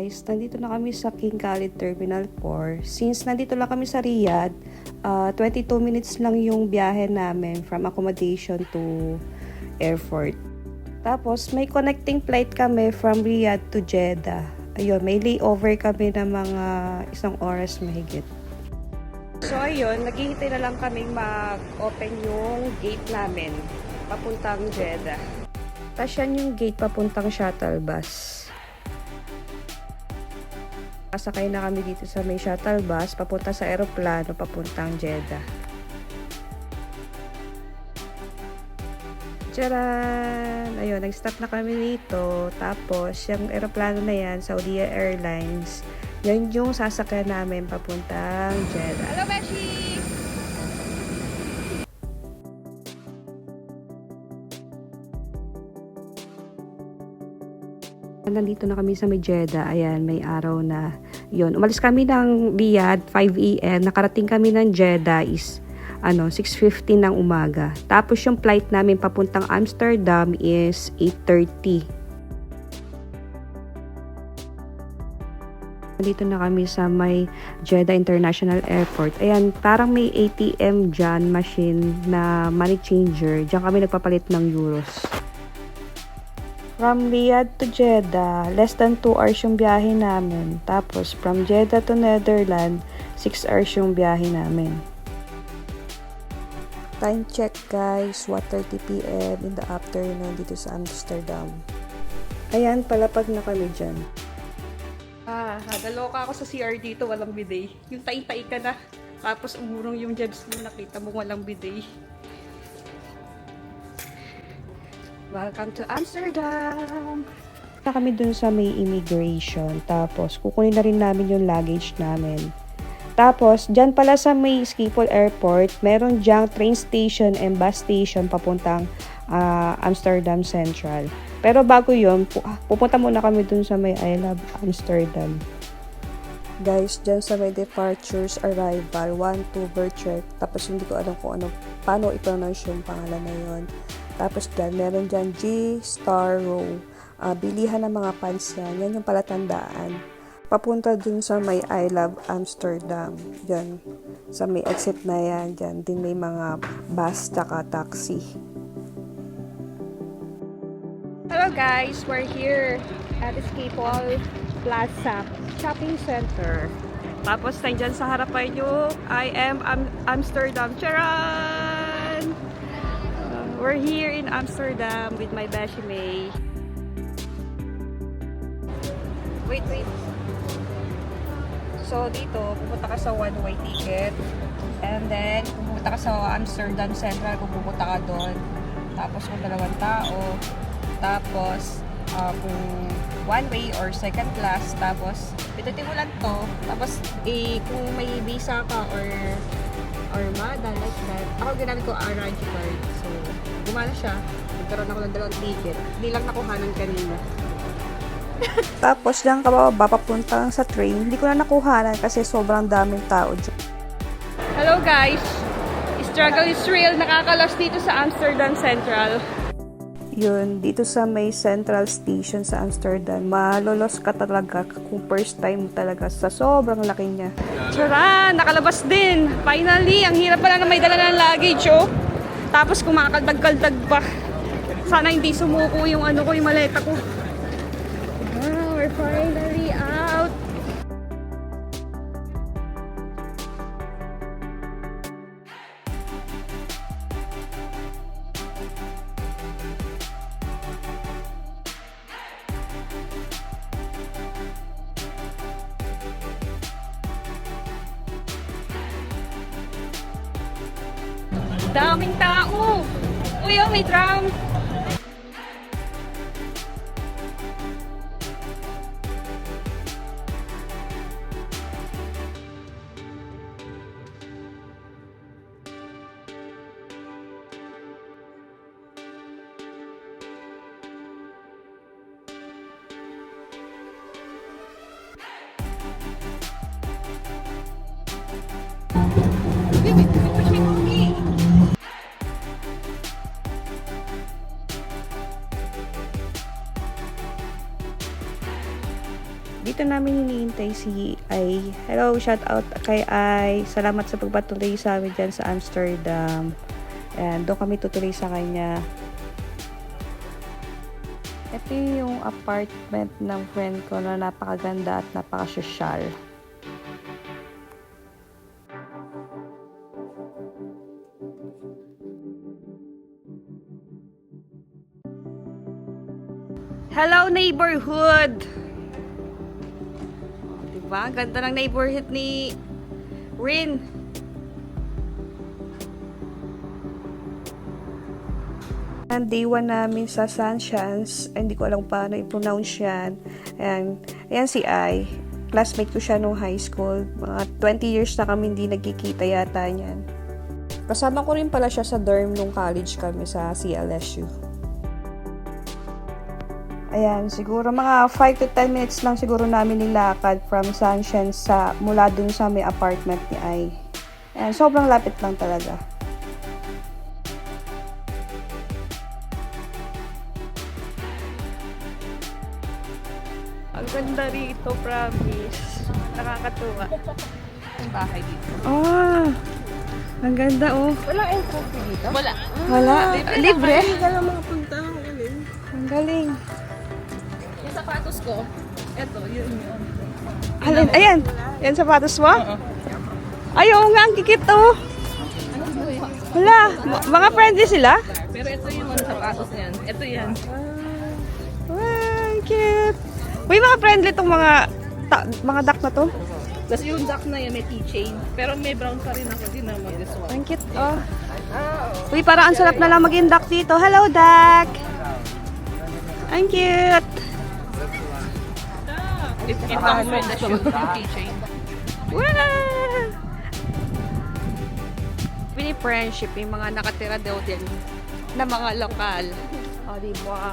guys, nandito na kami sa King Khalid Terminal 4. Since nandito lang kami sa Riyadh, 22 minutes lang yung biyahe namin from accommodation to airport. Tapos may connecting flight kami from Riyadh to Jeddah. Ayun, may layover kami ng mga 1 oras mahigit. So ayun, naghihintay na lang kami mag-open yung gate namin papuntang Jeddah. Tapos yan yung gate papuntang shuttle bus. Kasakay na kami dito sa may shuttle bus papunta sa eroplano papuntang Jeddah. Tcharan! Ayun, nag-stop na kami dito. Tapos, yung eroplano na yan, Saudia Airlines, yan yung sasakyan namin papuntang Jeddah. Hello, Beshi! Nandito na kami sa may Jeddah. Ayan, may araw na. Yun, umalis kami ng Riyadh, 5 AM. Nakarating kami ng Jeddah is 6:15 ng umaga. Tapos yung flight namin papuntang Amsterdam is 8:30. Dito na kami sa may Jeddah International Airport. Ayan, parang may ATM dyan, machine na money changer. Diyan kami nagpapalit ng euros. From Riyadh to Jeddah, less than 2 hours yung biyahe namin. Tapos, from Jeddah to Netherlands, 6 hours yung biyahe namin. Time check guys, 1:30 PM in the afternoon dito sa Amsterdam. Ayan, palapag na kami dyan. Naloka ako sa CR dito, walang bidet. Yung tai-tai ka na, tapos umurong yung jebs mo, nakita mo walang bidet. Welcome to Amsterdam! Na kami dun sa may immigration, tapos kukunin na rin namin yung luggage namin. Tapos, dyan pala sa may Schiphol Airport, meron dyang train station and bus station papuntang Amsterdam Central. Pero bago yun, pupunta muna kami dun sa may I Love Amsterdam. Guys, dyan sa may departures, arrival, 1, 2, Bertrek. Tapos hindi ko alam kung paano i-pronounce yung pangalan na yun. Tapos dyan, meron dyan G-Star Row. Bilihan ng mga pants yan. Yan yung palatandaan. Papunta dun sa may I Love Amsterdam. Dyan, sa may exit na yan. Dyan din may mga bus tsaka taxi. Hello guys, we're here at Schiphol Plaza Shopping Center. Tapos nandyan sa harapan yung I Am Amsterdam. Charan! We're here in Amsterdam with my Beshi May. Wait. So, dito, pupunta ka sa one-way ticket. And then, pupunta ka sa Amsterdam Central kung pupunta ka doon. Tapos, kung 2 tao. Tapos, kung one-way or second class. Tapos, pitutin mo lang to. Tapos, kung may visa ka or MADA, like that. Ako ginamit ko Arrange card. So, gumana siya. Nagkaroon ako ng 2 ticket. Hindi lang nakuhanan kanina. Tapos, diyan ka bababa papunta sa train. Hindi ko na nakuhanan kasi sobrang daming tao dyan. Hello guys! Struggle is real. Nakakalas dito sa Amsterdam Central. Yun, dito sa may Central Station sa Amsterdam. Malolos ka talaga kung first time talaga sa sobrang laki niya. Tara! Nakalabas din! Finally! Ang hirap pala na may dala ng luggage, oh! Tapos kumakaldag-kaldag pa. Sana hindi sumuko yung yung maleta ko. We're finally out! Daming tao! Uy, may tram! kay si Ai. Hello, shout out kay Ai. Salamat sa pagpatuloy sa amin dyan sa Amsterdam. And doon kami tutuloy sa kanya. Ito yung apartment ng friend ko na napakaganda at napakasosyal. Hello neighborhood! Diba? Ganda ng neighborhood ni Rin. Day 1 namin sa Sunshines. Hindi ko alam paano i-pronounce yan. Ayan si Ai. Classmate ko siya nung high school. Mga 20 years na kami hindi nagkikita yata niyan. Kasama ko rin pala siya sa dorm nung college kami sa CLSU. Ayan, siguro mga 5 to 10 minutes lang siguro namin nilakad from Sunshine mula dun sa may apartment ni Ai. Ayan, sobrang lapit lang talaga. Ang ganda rito, promise. Nakakatuwa. Ang bahay dito. Ang ganda oh. Walang entrance dito? Wala. Wala? Libre? Hindi ka lang makapunta. Ang galing. Ang galing. Yung sapatos ko, eto, yun. Alin? Ayan. Yan sapatos mo? Ay, oo nga. Ang kikit oh. Wala. Mga friendly sila? Pero ito yung sapatos niyan. Ito yan. Wow, cute. Uy, mga friendly tong mga duck na to. Tapos yung duck na yan may keychain. Pero may brown pa rin ako din naman this one. Ang cute oh. Uy, parang ang sarap na lang maging duck dito. Hello, duck. Ang cute. It comes with the shoe, yung keychain. Wow! Pini-friendship yung mga nakatira daw din na mga lokal. O, diba?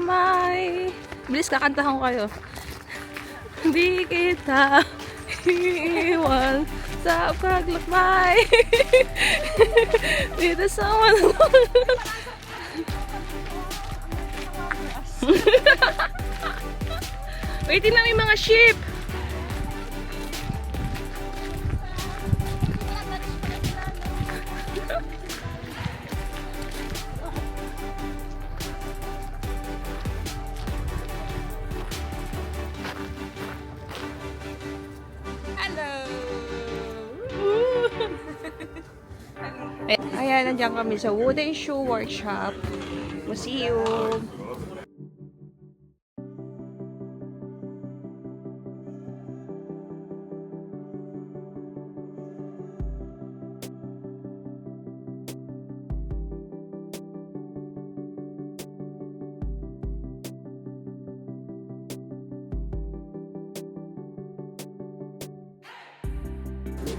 May bilis kakantahan ko kayo. Hindi kita iiwan sa paglakbay. Dito sa wait, tingnan mo yung mga sheep. Ayan, nandiyan kami sa Wooden Shoe Workshop Museum.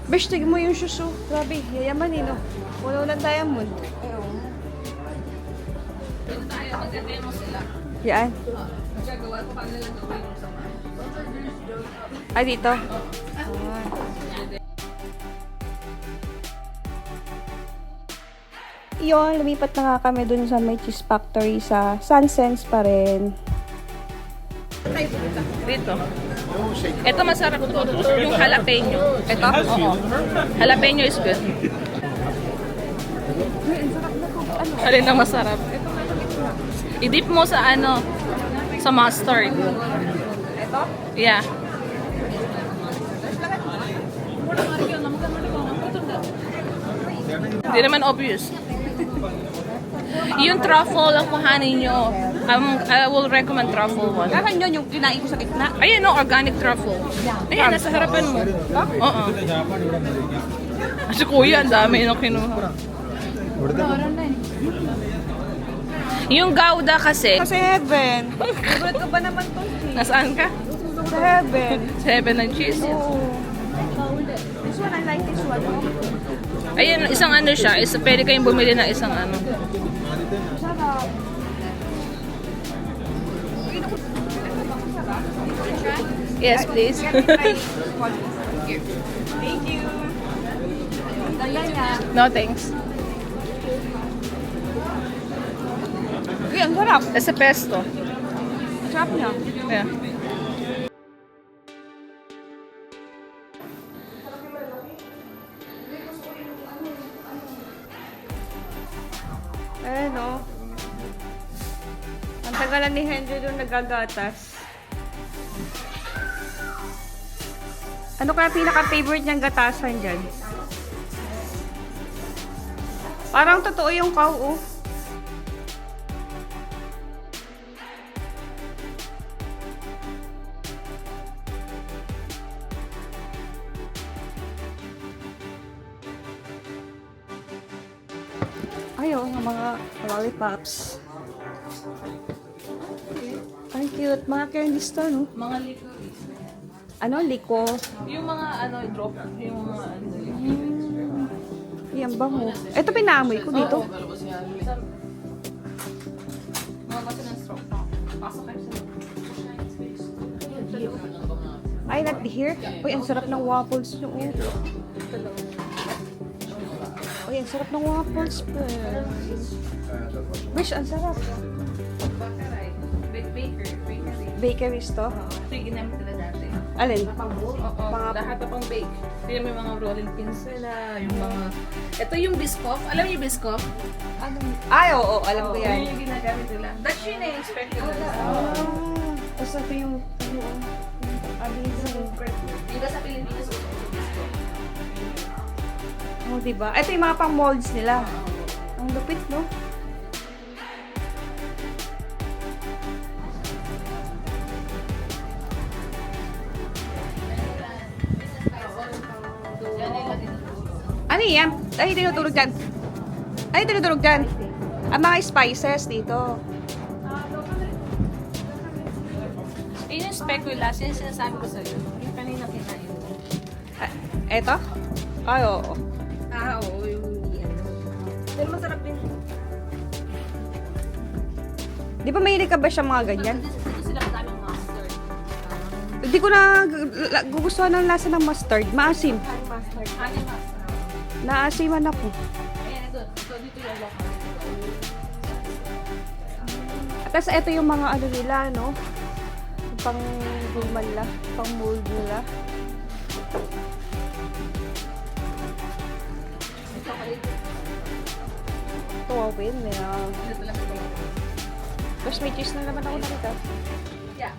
Besh, tignan mo yung shoes, oh. Grabe, yayaman eh, no? Puno ng diamond. Dito tayo, mag-demo sila. Yan. Magagawa ko kanila gawin yung sama. Ay, dito. Yun, lumipat na nga kami dun sa may cheese factory sa Sunsense pa rin. Dito. Ito masarap to. Yung jalapeno. Ito? Oo. Jalapeno is good. Alin na masarap? I-dip mo sa ano, sa mustard. Ito? Yeah. Hindi naman obvious. Yung truffle ang kuhanin nyo. I will recommend truffle one. Kakan yun yung kinain ko sa gitna. Ayan no, organic truffle. Ayan, nasa harapan mo. Oo. Si kuya, ang dami na kinuha. Yung gouda kasi, Sa 7. Favorite ko ba naman to? nasaan ka? Sa 7. 7 ng cheese. This one, I like this one. Ayan, isang ano siya. Pwede kayong bumili na isang ano. Sarap. Yes, please. Thank you. Ganda niya. No, thanks. Uy, ang sarap. That's a pesto. Sarap niya. Yeah. Ayan o. Ang tagalan ni Henry doon nagagatas. Ano kaya pinaka-favorite niyang gatasan dyan? Parang totoo yung cow, oh. Ayaw, ng mga lollipops. Ang cute. Mga candies to, no? Mga licorice. Ano? Liko. Yung mga ano, drop. Yung mga ano. Yan bango. Ito pinaamoy ko dito. Mga kasi ng stroke. Pasok kayo sa Ay, not here. Uy, ang sarap ng waffles nyo. Oh. Uy, ang sarap ng waffles. Wish, ang sarap. Bakeries to. Ito yung ginamit nila dati. Alin? Oo, lahat na pang bake. Ito yung may mga rolling pins nila, yung mga... Ito yung biscoff. Alam niyo yung biscoff? Ano? Ay, oo, alam ko Yun yan. yung ginagamit nila. That's yun eh, expect nila. Tapos ito yung, amazing. Diba sa Pilipinas, uso yung biscoff? Oh, diba? Ito yung mga pang molds nila. Ang lupit, no? Ano yan? Ay, tinutulog dyan. Ay, tinutulog dyan. Ang mga spices dito. Yun yung speculas, yun yung sinasabi ko sa'yo. Yung kanina kinain mo. Eto? Ay, oo. Oo, yung ano. Pero masarap din. Di ba mahilig ka ba siya mga ganyan? Dito sila maraming mustard. Hindi ko na gugustuhan ng lasa ng mustard. Maasim. Honey mustard. Naasiman ako. Ayan, ito. Ito, dito yung local. Tapos ito yung mga ano nila, no? Pang gulman nila. Pang mold nila. Ito kalit. Tuwawin nila. Ito lang ito. Tapos may cheese na naman ako nakita. Yeah.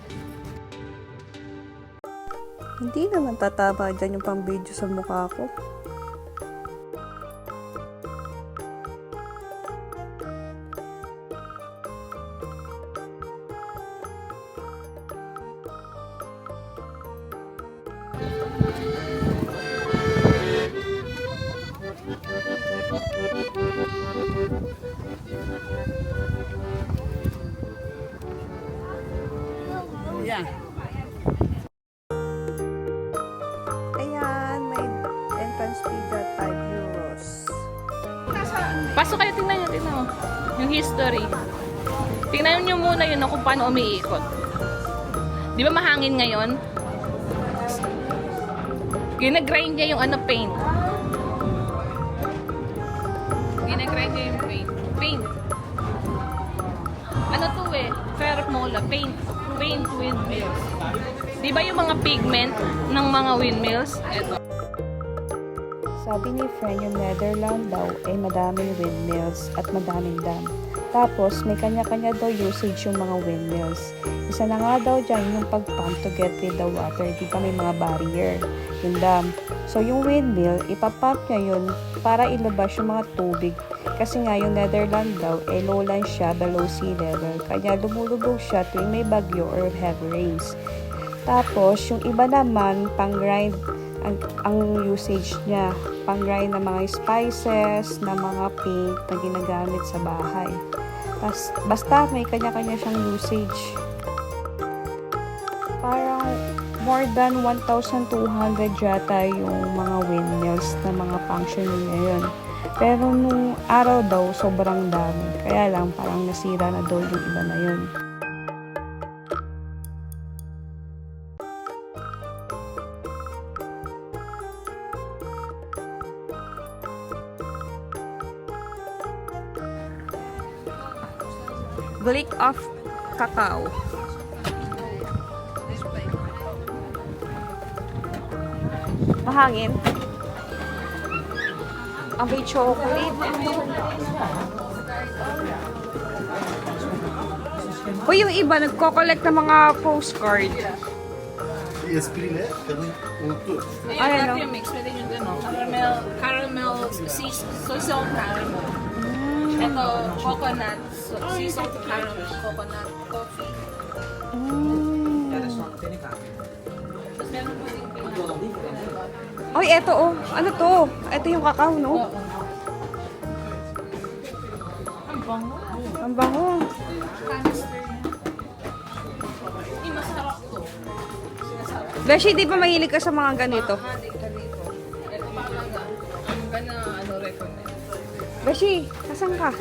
Hindi naman tatama dyan yung pang video sa mukha ko. Yeah. Ayan, may entrance fee at 5 euros. Pasok kayo, tingnan nyo, tingnan mo. Yung history. Tingnan nyo muna yun kung paano umiikot. Di ba mahangin ngayon? Ginagrind niya yung ano, paint. Ginagrind niya yung paint. Paint. Ano to eh? Ferromola. Paint. Paint windmills. Di ba yung mga pigment ng mga windmills? Ito. Sabi ni Fren, yung Netherlands daw ay madaming windmills at madaming dam. Tapos, may kanya-kanya daw usage yung mga windmills. Isa na nga daw dyan yung pag-pump to get rid the water. Di ba may mga barrier, yung dam. So, yung windmill, ipapump niya yun para ilabas yung mga tubig. Kasi nga, yung Netherlands daw, lowland siya below sea level. Kaya lumulubog siya tuwing may bagyo or heavy rains. Tapos, yung iba naman, pang-grind ang usage niya. Pang-grind ng mga spices, ng mga paint na ginagamit sa bahay. Tas, basta may kanya-kanya siyang usage. Parang more than 1,200 yata yung mga windmills na mga function niya yun. Pero nung araw daw, sobrang dami. Kaya lang, parang nasira na daw yung iba na yun. Glick of cacao. Mahangin. Ang may chocolate. Uy, yung iba nagko-collect ng mga postcard. Esprit net, kami untuk. Ayan, Ayan, no? mix. Pwede nyo dun, no? Caramel, sea salt caramel. Ito, coconut, sea salt caramel, coconut coffee. Tapos meron po din pinag. Uy, eto oh. Ano to? Eto yung cacao, no? Oo. Ang bango. Ang bango. Canister niya. Hindi masarap to. Beshi, di ba mahilig ka sa mga ganito? Hadik ka dito. Ito talaga. I'm gonna recommend. Beshi, nasan ka?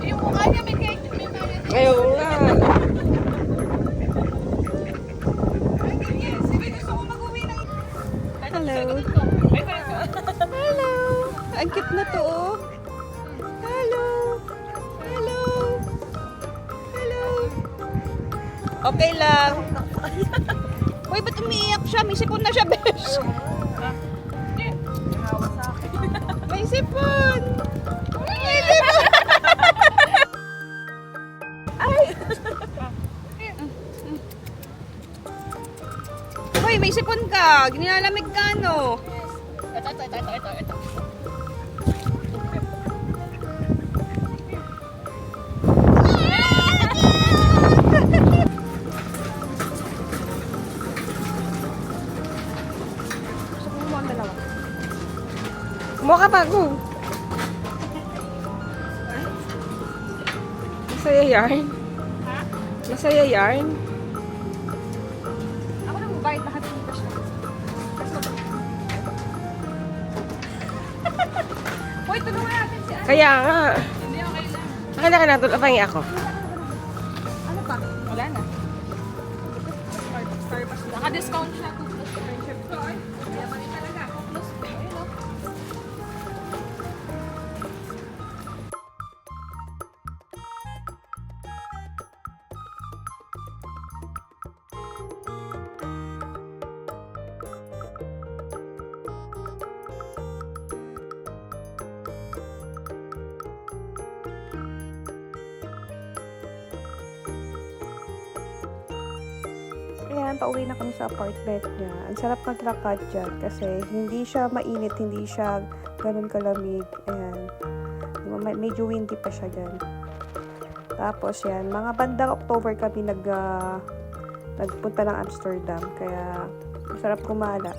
Yung mukha niya may kahit may kahit. Ayaw nga. Hello. Hello. Ang cute na to, oh. Hello. Hello. Hello. Okay lang. Uy, ba't umiiyak siya? May sipon na siya, besh. May sipon. May sipon. Ay. Uy, may sipon ka. Ginilalamig ka, no? Ito. Gusto ko mo ang dalawa. Kumuha ka pa ako. Masaya yarn. Masaya yarn. Ako na mabait lahat ng siya. Hoy, tulungan natin si Anne. Kaya nga. Hindi, okay lang. Akala ka natin, apangi ako. Ano pa? Wala na. Starbucks. Naka-discount siya. 2 plus friendship. Ay, yaman din talaga. 2 plus. Ayun, oh. Ayan, pauwi na kami sa apartment niya. Ang sarap maglakad dyan kasi hindi siya mainit, hindi siya ganun kalamig. Ayan. Medyo windy pa siya dyan. Tapos yan, mga bandang October kami nagpunta ng Amsterdam. Kaya masarap gumala.